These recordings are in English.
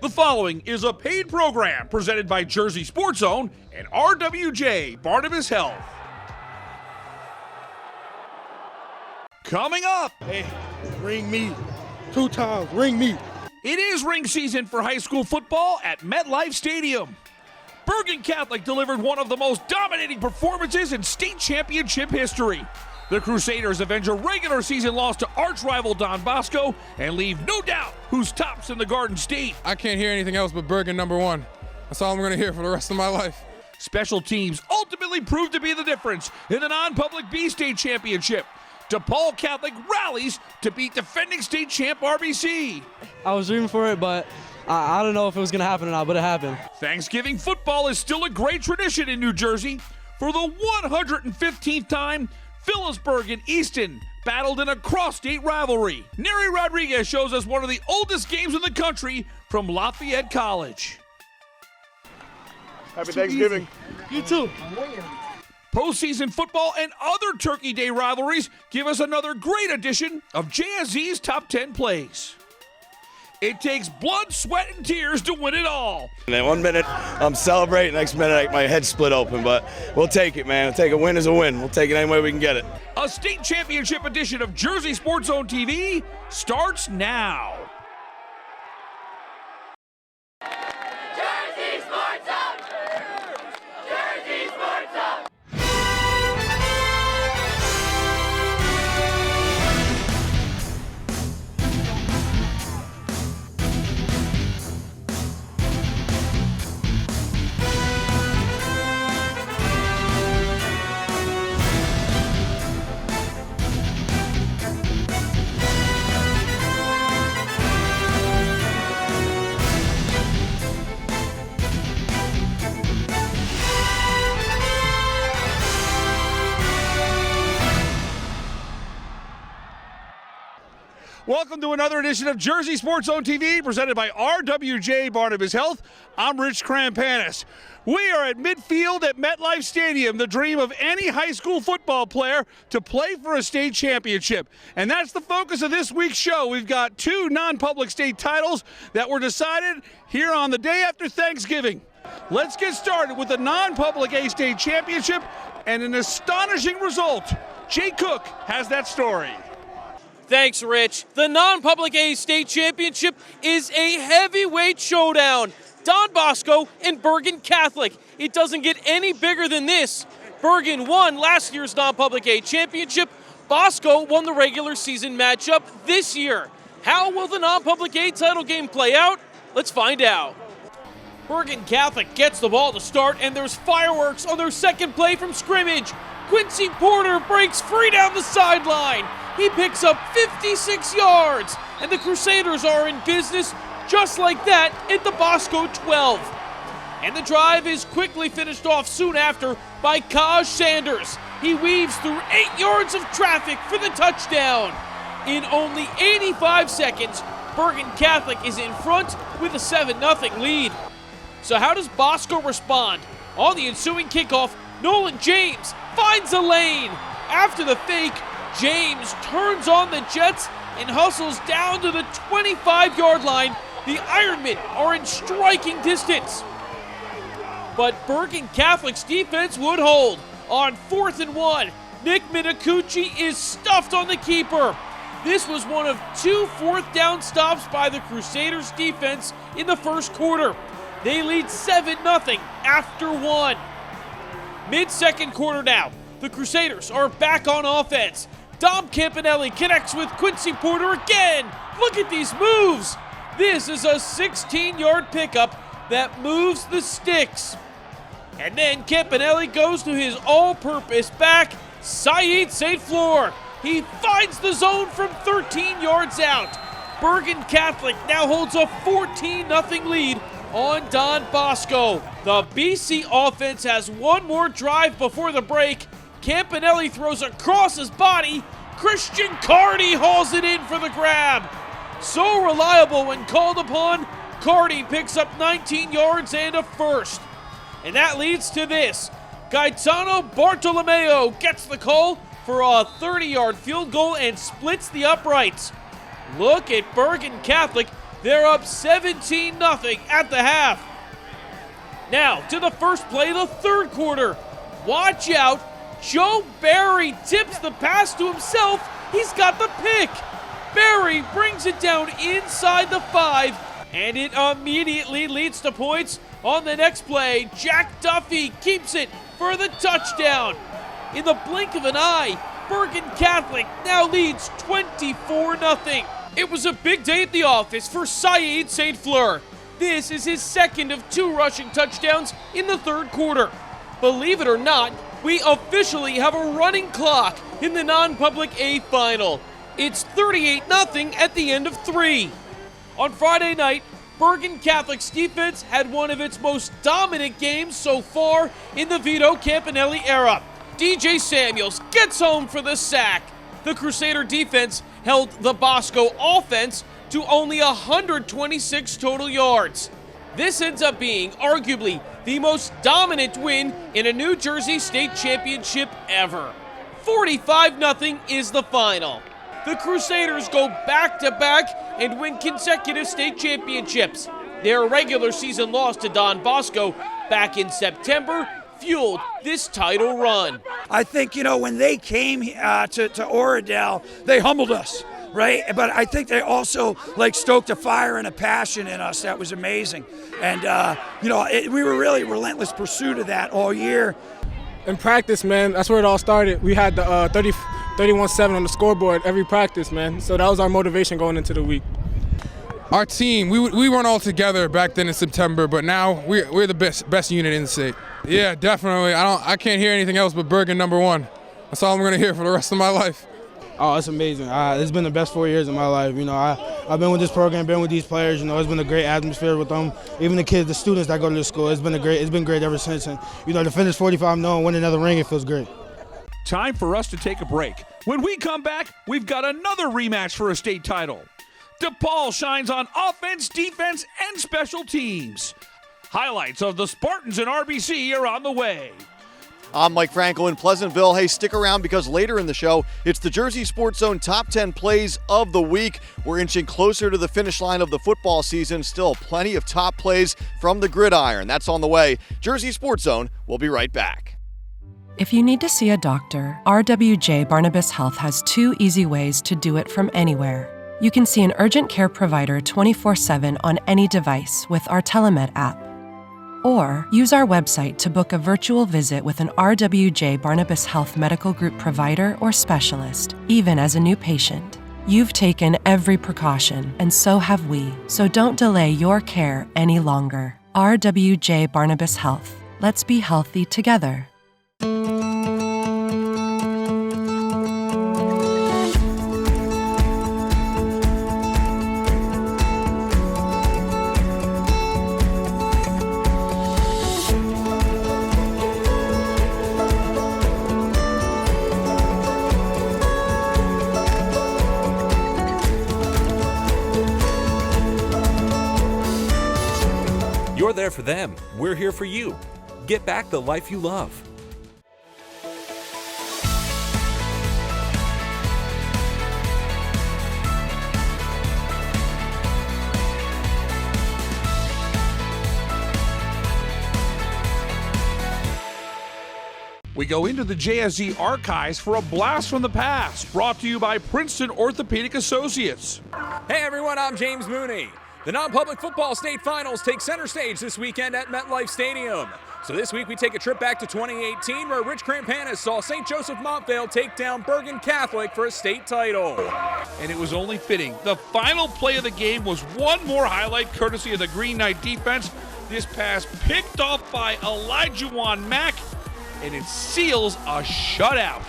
The following is a paid program presented by Jersey Sports Zone and RWJ Barnabas Health. Coming up. Hey, ring me. 2 times, ring me. It is ring season for high school football at MetLife Stadium. Bergen Catholic delivered one of the most dominating performances in state championship history. The Crusaders avenge a regular season loss to arch-rival Don Bosco and leave no doubt who's tops in the Garden State. I can't hear anything else but Bergen #1. That's all I'm going to hear for the rest of my life. Special teams ultimately proved to be the difference in the non-public B State Championship. DePaul Catholic rallies to beat defending state champ RBC. I was rooting for it, but I don't know if it was going to happen or not, but it happened. Thanksgiving football is still a great tradition in New Jersey. For the 115th time, Phillipsburg and Easton battled in a cross-state rivalry. Neri Rodriguez shows us one of the oldest games in the country from Lafayette College. Happy Thanksgiving. You too. Postseason football and other Turkey Day rivalries give us another great edition of JSZ's Top 10 Plays. It takes blood, sweat, and tears to win it all. And then 1 minute I'm celebrating, next minute my head's split open, but we'll take it, man. We'll take a win as a win. We'll take it any way we can get it. A state championship edition of Jersey Sports Zone TV starts now. Jersey Sports Zone! Jersey Sports Zone! Welcome to another edition of Jersey Sports Zone TV, presented by RWJ Barnabas Health. I'm Rich Krampanis. We are at midfield at MetLife Stadium, the dream of any high school football player to play for a state championship. And that's the focus of this week's show. We've got 2 non-public state titles that were decided here on the day after Thanksgiving. Let's get started with the non-public A-State Championship and an astonishing result. Jay Cook has that story. Thanks, Rich. The non-public A state championship is a heavyweight showdown. Don Bosco and Bergen Catholic. It doesn't get any bigger than this. Bergen won last year's non-public A championship. Bosco won the regular season matchup this year. How will the non-public A title game play out? Let's find out. Bergen Catholic gets the ball to start, and there's fireworks on their second play from scrimmage. Quincy Porter breaks free down the sideline. He picks up 56 yards, and the Crusaders are in business just like that at the Bosco 12. And the drive is quickly finished off soon after by Kaj Sanders. He weaves through 8 yards of traffic for the touchdown. In only 85 seconds, Bergen Catholic is in front with a 7-0 lead. So how does Bosco respond? On the ensuing kickoff, Nolan James finds a lane. After the fake, James turns on the Jets and hustles down to the 25-yard line. The Ironmen are in striking distance. But Bergen Catholic's defense would hold. On 4th and 1, Nick Minicucci is stuffed on the keeper. This was one of 2 fourth-down stops by the Crusaders' defense in the first quarter. They lead 7-0 after 1. Mid-second quarter now. The Crusaders are back on offense. Dom Campanelli connects with Quincy Porter again. Look at these moves. This is a 16-yard pickup that moves the sticks. And then Campanelli goes to his all-purpose back, Saeed St. Fleur. He finds the zone from 13 yards out. Bergen Catholic now holds a 14-0 lead on Don Bosco. The BC offense has one more drive before the break. Campanelli throws across his body. Christian Cardi hauls it in for the grab. So reliable when called upon, Cardi picks up 19 yards and a first. And that leads to this. Gaetano Bartolomeo gets the call for a 30-yard field goal and splits the uprights. Look at Bergen Catholic They're up 17-0 at the half. Now to the first play of the third quarter. Watch out. Joe Barry tips the pass to himself. He's got the pick. Barry brings it down inside the 5, and it immediately leads to points on the next play. Jack Duffy keeps it for the touchdown. In the blink of an eye, Bergen Catholic now leads 24-0. It was a big day at the office for Saeed St. Fleur. This is his second of 2 rushing touchdowns in the third quarter. Believe it or not, we officially have a running clock in the non-public A final. It's 38-0 at the end of 3. On Friday night, Bergen Catholic's defense had one of its most dominant games so far in the Vito Campanelli era. DJ Samuels gets home for the sack. The Crusader defense held the Bosco offense to only 126 total yards. This ends up being arguably the most dominant win in a New Jersey State Championship ever. 45-0 is the final. The Crusaders go back-to-back and win consecutive state championships. Their regular season loss to Don Bosco back in September fueled this title run. I think, when they came to Oradell, they humbled us, right? But I think they also stoked a fire and a passion in us that was amazing. And, we were really relentless pursuit of that all year. In practice, man, that's where it all started. We had the 31-7 on the scoreboard every practice, man. So that was our motivation going into the week. Our team, we weren't all together back then in September, but now we're the best unit in the state. Yeah, definitely. I can't hear anything else but Bergen #1. That's all I'm gonna hear for the rest of my life. Oh, it's amazing. It's been the best 4 years of my life. I've been with this program, been with these players. It's been a great atmosphere with them. Even the kids, the students that go to the school, it's been great ever since. And to finish 45-0 and win another ring, it feels great. Time for us to take a break. When we come back, we've got another rematch for a state title. DePaul shines on offense, defense, and special teams. Highlights of the Spartans and RBC are on the way. I'm Mike Frankel in Pleasantville. Hey, stick around because later in the show, it's the Jersey Sports Zone Top 10 Plays of the Week. We're inching closer to the finish line of the football season. Still plenty of top plays from the gridiron. That's on the way. Jersey Sports Zone, we'll be right back. If you need to see a doctor, RWJ Barnabas Health has 2 easy ways to do it from anywhere. You can see an urgent care provider 24/7 on any device with our Telemed app. Or use our website to book a virtual visit with an RWJ Barnabas Health Medical Group provider or specialist, even as a new patient. You've taken every precaution, and so have we. So don't delay your care any longer. RWJ Barnabas Health. Let's be healthy together. You're there for them. We're here for you. Get back the life you love. We go into the JSZ archives for a blast from the past, brought to you by Princeton Orthopedic Associates. Hey everyone, I'm James Mooney. The non-public football state finals take center stage this weekend at MetLife Stadium. So this week we take a trip back to 2018 where Rich Crampanis saw St. Joseph Montvale take down Bergen Catholic for a state title. And it was only fitting. The final play of the game was one more highlight courtesy of the Green Knight defense. This pass picked off by Elijah Mack, and it seals a shutout.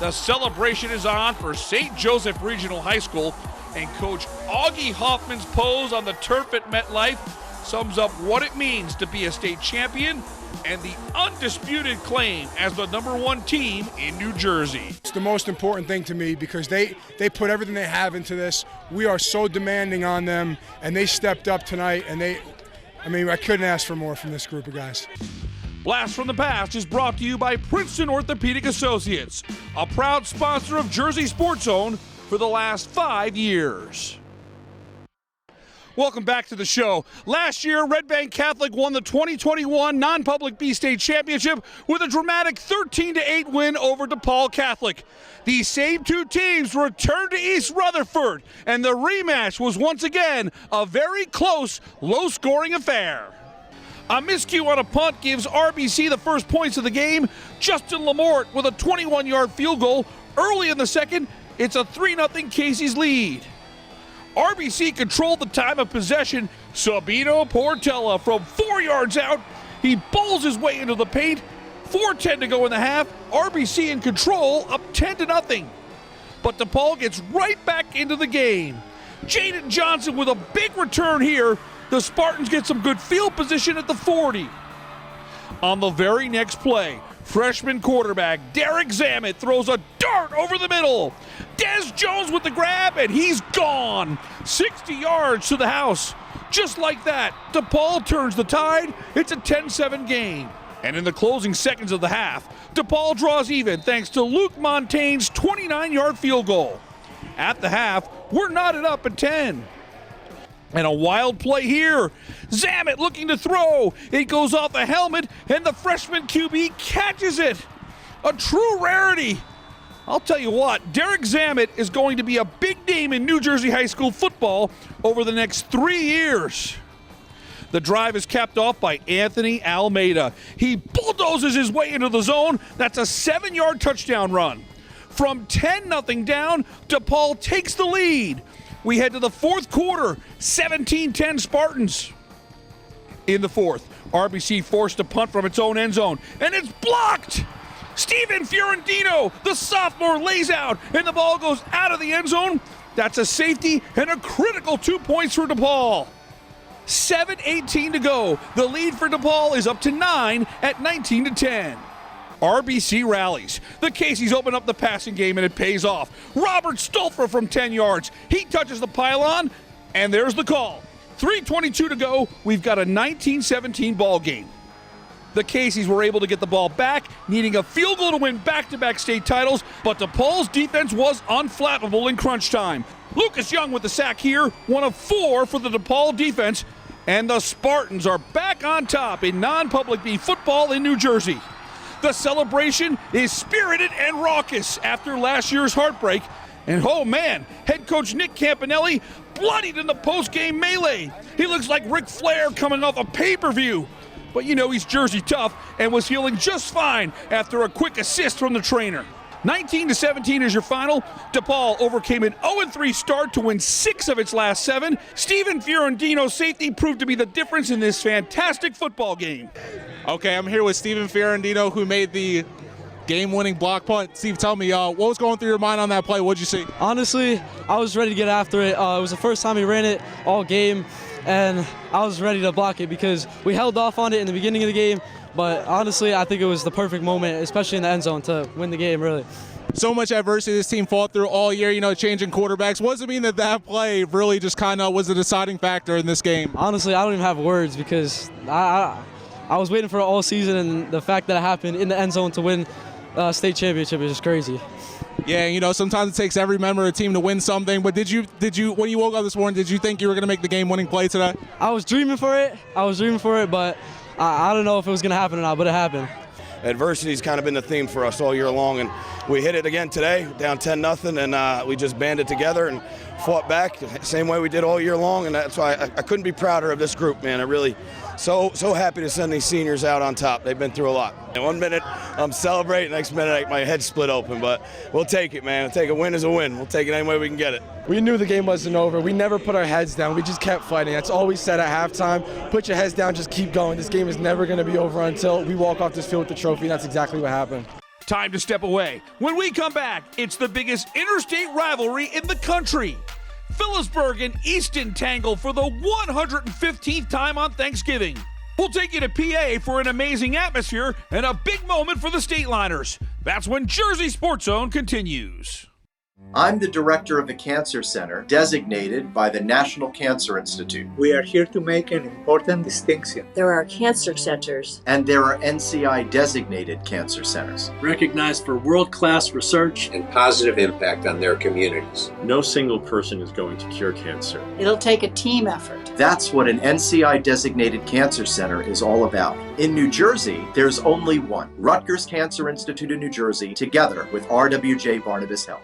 The celebration is on for St. Joseph Regional High School, and Coach Augie Hoffman's pose on the turf at MetLife sums up what it means to be a state champion and the undisputed claim as the #1 team in New Jersey. It's the most important thing to me because they put everything they have into this. We are so demanding on them, and they stepped up tonight, and I couldn't ask for more from this group of guys. Blast from the Past is brought to you by Princeton Orthopedic Associates, a proud sponsor of Jersey Sports Zone for the last 5 years. Welcome back to the show. Last year, Red Bank Catholic won the 2021 non-public B-State Championship with a dramatic 13-8 win over DePaul Catholic. These same two teams returned to East Rutherford, and the rematch was once again a very close, low-scoring affair. A miscue on a punt gives RBC the first points of the game. Justin Lamort with a 21-yard field goal. Early in the second, it's a 3-0 Casey's lead. RBC controlled the time of possession. Sabino Portella from 4 yards out. He bowls his way into the paint. 4:10 to go in the half. RBC in control, up 10-0. But DePaul gets right back into the game. Jaden Johnson with a big return here. The Spartans get some good field position at the 40. On the very next play, freshman quarterback Derek Zammit throws a dart over the middle. Des Jones with the grab, and he's gone. 60 yards to the house. Just like that, DePaul turns the tide. It's a 10-7 game. And in the closing seconds of the half, DePaul draws even thanks to Luke Montaigne's 29-yard field goal. At the half, we're knotted up at 10. And a wild play here. Zammit looking to throw. It goes off the helmet, and the freshman QB catches it. A true rarity. I'll tell you what, Derek Zammit is going to be a big name in New Jersey high school football over the next 3 years. The drive is capped off by Anthony Almeida. He bulldozes his way into the zone. That's a 7-yard touchdown run. From 10-0 down, DePaul takes the lead. We head to the fourth quarter, 17-10 Spartans. In the fourth, RBC forced a punt from its own end zone, and it's blocked! Steven Fiorentino, the sophomore, lays out, and the ball goes out of the end zone. That's a safety and a critical 2 points for DePaul. 7:18 to go. The lead for DePaul is up to 9 at 19-10. RBC rallies. The Caseys open up the passing game, and it pays off. Robert Stolfer from 10 yards. He touches the pylon, and there's the call. 3:22 to go. We've got a 19-17 ball game. The Caseys were able to get the ball back, needing a field goal to win back-to-back state titles, but DePaul's defense was unflappable in crunch time. Lucas Young with the sack here, 1 of 4 for the DePaul defense, and the Spartans are back on top in non-public B football in New Jersey. The celebration is spirited and raucous after last year's heartbreak, and oh man, head coach Nick Campanelli bloodied in the post-game melee. He looks like Ric Flair coming off a pay-per-view. But you know he's Jersey tough and was feeling just fine after a quick assist from the trainer. 19-17 is your final. DePaul overcame an 0-3 start to win 6 of its last 7. Steven Fiorentino's safety proved to be the difference in this fantastic football game. Okay, I'm here with Steven Fiorentino, who made the game-winning block punt. Steve, tell me, what was going through your mind on that play? What'd you see? Honestly, I was ready to get after it. It was the first time he ran it all game, and I was ready to block it because we held off on it in the beginning of the game. But honestly, I think it was the perfect moment, especially in the end zone, to win the game, really. So much adversity this team fought through all year, changing quarterbacks. What does it mean that play really just kind of was a deciding factor in this game? Honestly, I don't even have words because I was waiting for it all season, and the fact that it happened in the end zone to win state championship is just crazy. Yeah, sometimes it takes every member of the team to win something. But did you, when you woke up this morning, did you think you were going to make the game-winning play today? I was dreaming for it, but I don't know if it was going to happen or not, but it happened. Adversity's kind of been the theme for us all year long, and we hit it again today, down 10-0, and we just banded together and fought back the same way we did all year long, and that's why I couldn't be prouder of this group, man. I really so happy to send these seniors out on top. They've been through a lot. And 1 minute I'm celebrating, next minute my head split open, but we'll take it, man. We'll take a win as a win. We'll take it any way we can get it. We knew the game wasn't over. We never put our heads down. We just kept fighting. That's all we said at halftime. Put your heads down, just keep going. This game is never going to be over until we walk off this field with the trophy, and that's exactly what happened. Time to step away. When we come back, it's the biggest interstate rivalry in the country. Phillipsburg and Easton tangle for the 115th time on Thanksgiving. We'll take you to PA for an amazing atmosphere and a big moment for the Stateliners. That's when Jersey Sports Zone continues. I'm the director of the Cancer Center, designated by the National Cancer Institute. We are here to make an important distinction. There are cancer centers. And there are NCI-designated cancer centers. Recognized for world-class research and positive impact on their communities. No single person is going to cure cancer. It'll take a team effort. That's what an NCI-designated cancer center is all about. In New Jersey, there's only one. Rutgers Cancer Institute in New Jersey, together with RWJ Barnabas Health.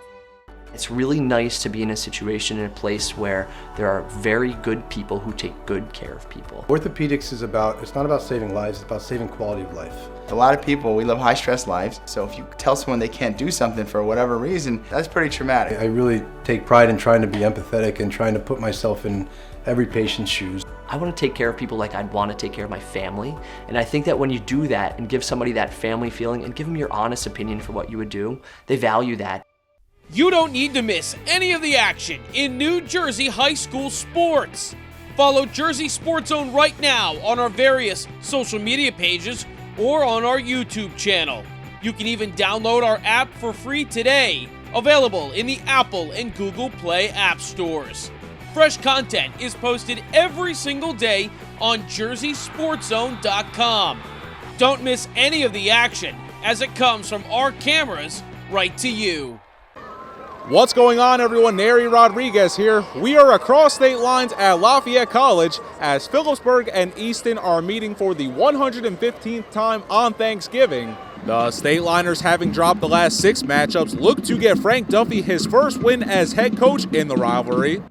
It's really nice to be in a situation, in a place where there are very good people who take good care of people. Orthopedics is it's not about saving lives, it's about saving quality of life. A lot of people, we live high stress lives, so if you tell someone they can't do something for whatever reason, that's pretty traumatic. I really take pride in trying to be empathetic and trying to put myself in every patient's shoes. I want to take care of people like I'd want to take care of my family, and I think that when you do that and give somebody that family feeling and give them your honest opinion for what you would do, they value that. You don't need to miss any of the action in New Jersey high school sports. Follow Jersey Sports Zone right now on our various social media pages or on our YouTube channel. You can even download our app for free today, available in the Apple and Google Play app stores. Fresh content is posted every single day on JerseySportsZone.com. Don't miss any of the action as it comes from our cameras right to you. What's going on, everyone? Neri Rodriguez here. We are across state lines at Lafayette College as Phillipsburg and Easton are meeting for the 115th time on Thanksgiving. The Stateliners, having dropped the last 6 matchups, look to get Frank Duffy his first win as head coach in the rivalry.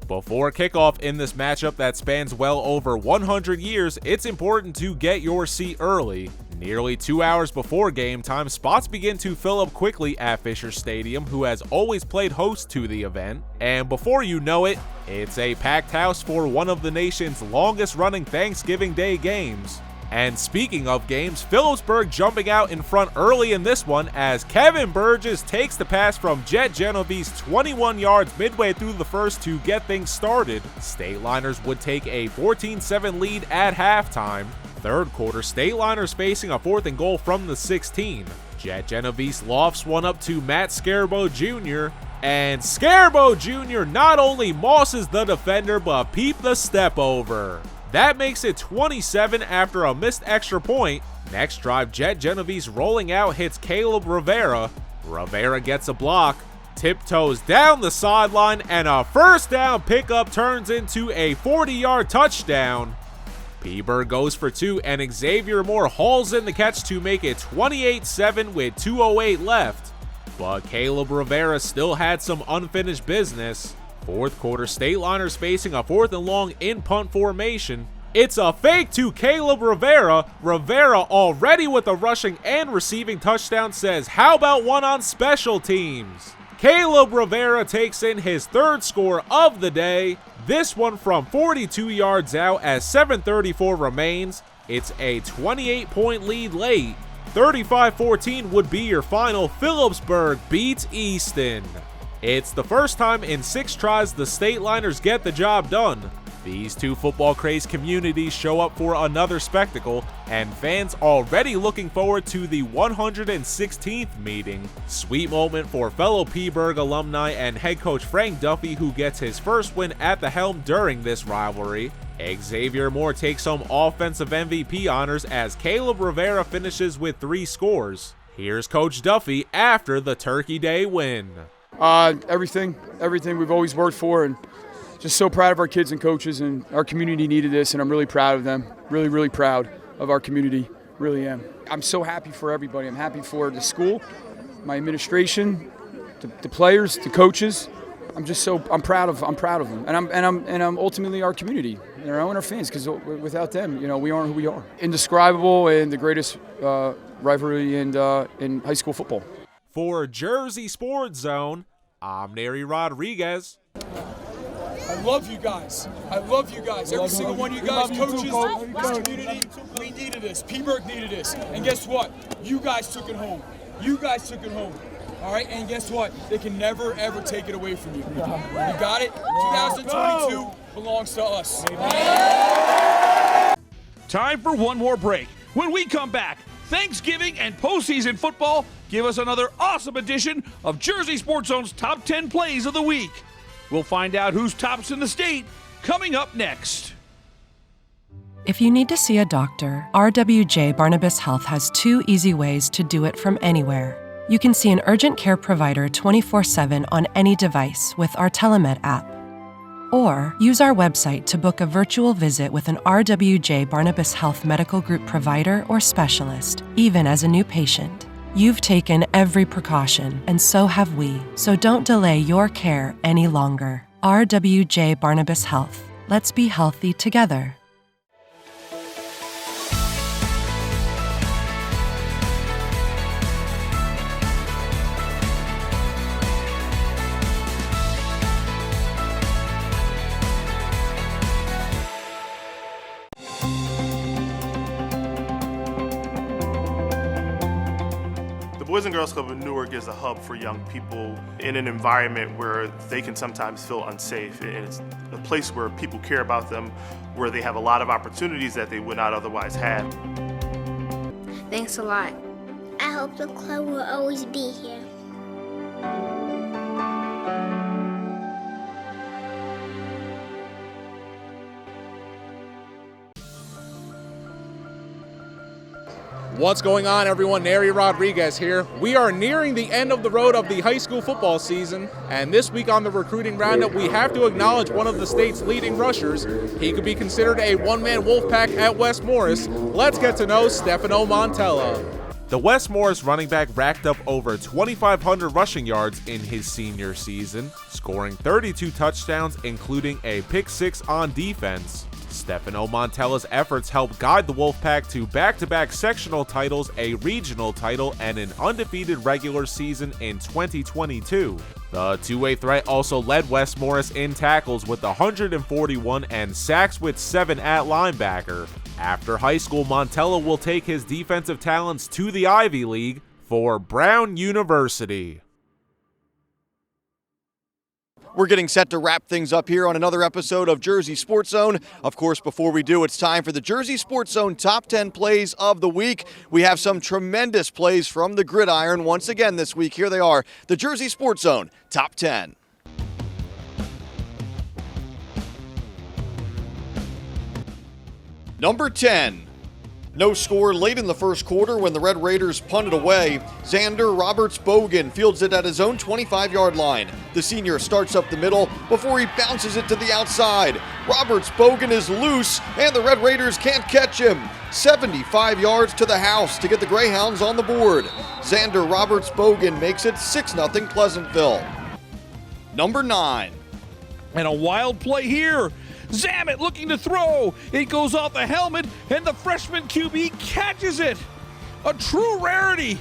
Before kickoff in this matchup that spans well over 100 years, it's important to get your seat early. Nearly 2 hours before game time, spots begin to fill up quickly at Fisher Stadium, who has always played host to the event. And before you know it, it's a packed house for one of the nation's longest-running Thanksgiving Day games. And speaking of games, Phillipsburg jumping out in front early in this one as Kevin Burgess takes the pass from Jet Genovese 21 yards midway through the first to get things started. Stateliners would take a 14-7 lead at halftime. Third quarter, Stateliners facing a 4th and goal from the 16. Jet Genovese lofts one up to Matt Scerbo Jr., and Scerbo Jr. not only mosses the defender, but peep the step over. That makes it 27 after a missed extra point. Next drive, Jet Genovese rolling out hits Caleb Rivera. Rivera gets a block, tiptoes down the sideline, and a first down pickup turns into a 40-yard touchdown. Phillipsburg goes for 2, and Xavier Moore hauls in the catch to make it 28-7 with 2:08 left. But Caleb Rivera still had some unfinished business. Fourth quarter, Stateliners facing a 4th and long in punt formation. It's a fake to Caleb Rivera. Rivera, already with a rushing and receiving touchdown, says, "How about one on special teams?" Caleb Rivera takes in his 3rd score of the day. This one from 42 yards out as 7:34 remains. It's a 28-point lead late. 35-14 would be your final. Phillipsburg beats Easton. It's the first time in 6 tries the Stateliners get the job done. These two football-crazed communities show up for another spectacle, and fans already looking forward to the 116th meeting. Sweet moment for fellow Phillipsburg alumni and head coach Frank Duffy, who gets his first win at the helm during this rivalry. Xavier Moore takes home offensive MVP honors as Caleb Rivera finishes with 3 scores. Here's Coach Duffy after the Turkey Day win. Everything we've always worked for, and just so proud of our kids and coaches, and our community needed this, and I'm really proud of them. Really, really proud of our community, really am. I'm so happy for everybody. I'm happy for the school, my administration, the players, the coaches. I'm proud of them, and I'm ultimately our community, and our fans, because without them, we aren't who we are. Indescribable and the greatest rivalry in high school football. For Jersey Sports Zone, I'm Neri Rodriguez. I love you guys. Every single one of you guys, coaches, this community, we needed this. Phillipsburg needed this. And guess what? You guys took it home. All right, and guess what? They can never, ever take it away from you. You got it? 2022 belongs to us. Time for one more break. When we come back, Thanksgiving, and postseason football give us another awesome edition of Jersey Sports Zone's Top 10 Plays of the Week. We'll find out who's tops in the state coming up next. If you need to see a doctor, RWJ Barnabas Health has 2 easy ways to do it from anywhere. You can see an urgent care provider 24/7 on any device with our Telemed app. Or use our website to book a virtual visit with an RWJ Barnabas Health Medical Group provider or specialist, even as a new patient. You've taken every precaution, and so have we. So don't delay your care any longer. RWJ Barnabas Health. Let's be healthy together. The Boys and Girls Club of Newark is a hub for young people in an environment where they can sometimes feel unsafe. And it's a place where people care about them, where they have a lot of opportunities that they would not otherwise have. Thanks a lot. I hope the club will always be here. What's going on, everyone? Neri Rodriguez here. We are nearing the end of the road of the high school football season, and this week on the recruiting roundup, we have to acknowledge one of the state's leading rushers. He could be considered a one-man wolf pack at West Morris. Let's get to know Stefano Montella. The West Morris running back racked up over 2,500 rushing yards in his senior season, scoring 32 touchdowns, including a pick 6 on defense. Stefano Montella's efforts helped guide the Wolfpack to back-to-back sectional titles, a regional title, and an undefeated regular season in 2022. The two-way threat also led West Morris in tackles with 141 and sacks with 7 at linebacker. After high school, Montella will take his defensive talents to the Ivy League for Brown University. We're getting set to wrap things up here on another episode of Jersey Sports Zone. Of course, before we do, it's time for the Jersey Sports Zone Top 10 Plays of the Week. We have some tremendous plays from the gridiron once again this week. Here they are, the Jersey Sports Zone Top 10. Number 10. No score late in the first quarter when the Red Raiders punted away. Xander Roberts-Bogan fields it at his own 25-yard line. The senior starts up the middle before he bounces it to the outside. Roberts-Bogan is loose, and the Red Raiders can't catch him. 75 yards to the house to get the Greyhounds on the board. Xander Roberts-Bogan makes it 6-0 Pleasantville. Number 9. And a wild play here. Zammit looking to throw. It goes off the helmet, and the freshman QB catches it. A true rarity.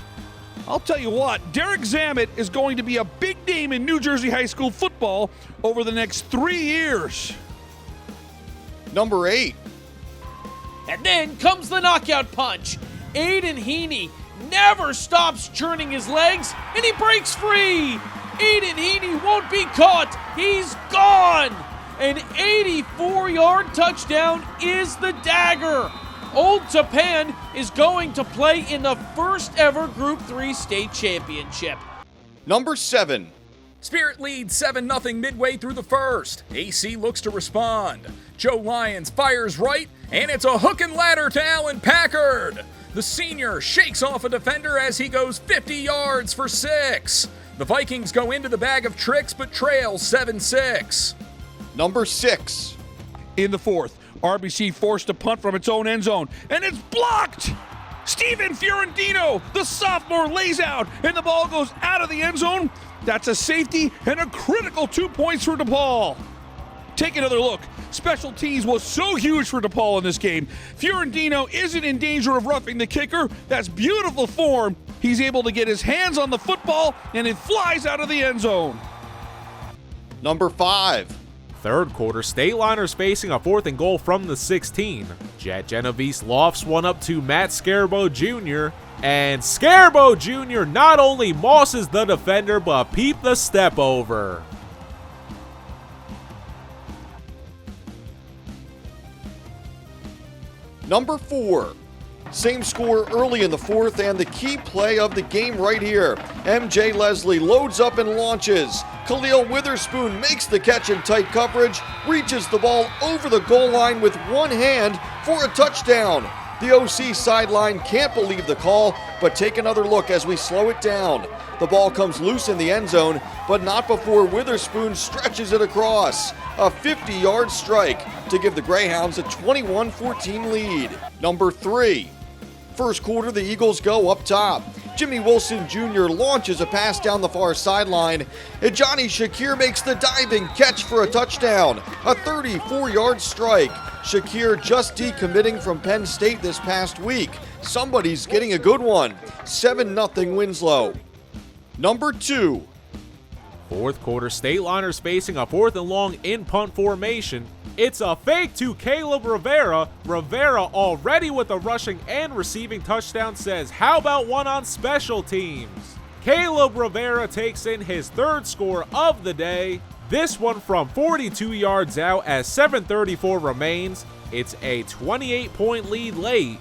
I'll tell you what, Derek Zammit is going to be a big name in New Jersey high school football over the next 3 years. Number 8. And then comes the knockout punch. Aidan Heaney never stops churning his legs, and he breaks free. Aidan Heaney won't be caught. He's gone. An 84-yard touchdown is the dagger. Old Tappan is going to play in the first ever Group 3 state championship. Number 7. Spirit leads 7-0 midway through the first. AC looks to respond. Joe Lyons fires right, and it's a hook and ladder to Alan Packard. The senior shakes off a defender as he goes 50 yards for 6. The Vikings go into the bag of tricks but trail 7-6. Number 6. In the fourth, RBC forced a punt from its own end zone, and it's blocked! Steven Fiorentino, the sophomore, lays out, and the ball goes out of the end zone. That's a safety and a critical 2 points for DePaul. Take another look. Special teams was so huge for DePaul in this game. Fiorentino isn't in danger of roughing the kicker. That's beautiful form. He's able to get his hands on the football, and it flies out of the end zone. Number 5. Third quarter, State Liners facing a 4th and goal from the 16. Jet Genovese lofts one up to Matt Scerbo Jr. And Scerbo Jr. not only mosses the defender, but peep the step over. Number 4. Same score early in the fourth, and the key play of the game right here. MJ Leslie loads up and launches. Khalil Witherspoon makes the catch in tight coverage, reaches the ball over the goal line with one hand for a touchdown. The OC sideline can't believe the call, but take another look as we slow it down. The ball comes loose in the end zone, but not before Witherspoon stretches it across. A 50-yard strike to give the Greyhounds a 21-14 lead. Number 3. First quarter, the Eagles go up top. Jimmy Wilson Jr. launches a pass down the far sideline, and Johnny Shakir makes the diving catch for a touchdown. A 34-yard strike. Shakir just decommitting from Penn State this past week. Somebody's getting a good one. 7-0 Winslow. Number 2. Fourth quarter, State Liners facing a 4th and long in punt formation. It's a fake to Caleb Rivera. Rivera, already with a rushing and receiving touchdown, says, "How about one on special teams?" Caleb Rivera takes in his 3rd score of the day. This one from 42 yards out as 7:34 remains. It's a 28-point lead late.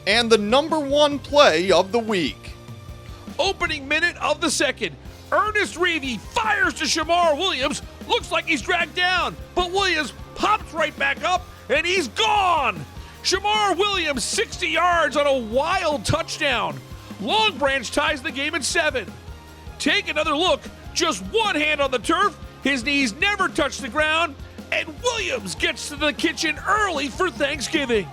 And the number 1 play of the week. Opening minute of the second. Ernest Reavy fires to Shamar Williams. Looks like he's dragged down, but Williams pops right back up, and he's gone. Shamar Williams, 60 yards on a wild touchdown. Long Branch ties the game at 7. Take another look. Just one hand on the turf. His knees never touch the ground, and Williams gets to the kitchen early for Thanksgiving.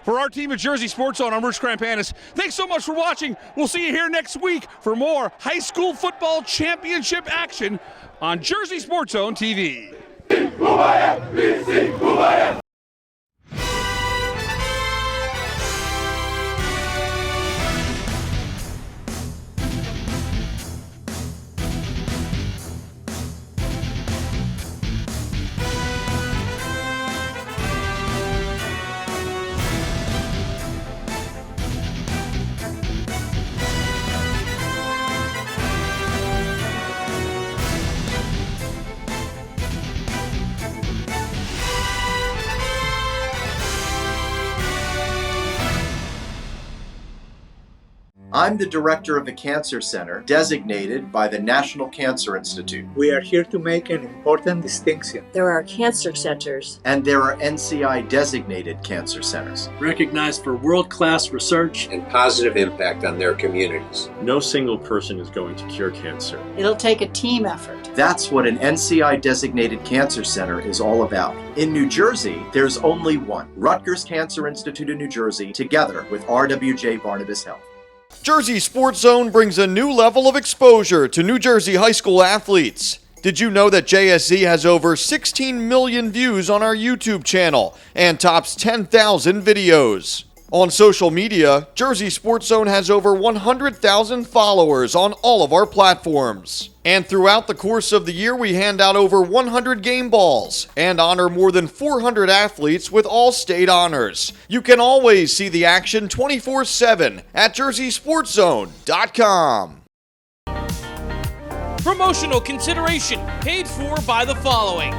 For our team at Jersey Sports Zone, I'm Rich Krampanis. Thanks so much for watching. We'll see you here next week for more high school football championship action on Jersey Sports Zone TV. I'm the director of the Cancer Center, designated by the National Cancer Institute. We are here to make an important distinction. There are cancer centers. And there are NCI-designated cancer centers. Recognized for world-class research and positive impact on their communities. No single person is going to cure cancer. It'll take a team effort. That's what an NCI-designated cancer center is all about. In New Jersey, there's only one. Rutgers Cancer Institute of New Jersey, together with RWJ Barnabas Health. Jersey Sports Zone brings a new level of exposure to New Jersey high school athletes. Did you know that JSZ has over 16 million views on our YouTube channel and tops 10,000 videos? On social media, Jersey Sports Zone has over 100,000 followers on all of our platforms. And throughout the course of the year, we hand out over 100 game balls and honor more than 400 athletes with all-state honors. You can always see the action 24/7 at JerseySportsZone.com. Promotional consideration paid for by the following.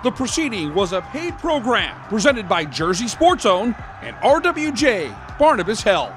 The proceeding was a paid program presented by Jersey Sports Zone and RWJ Barnabas Health.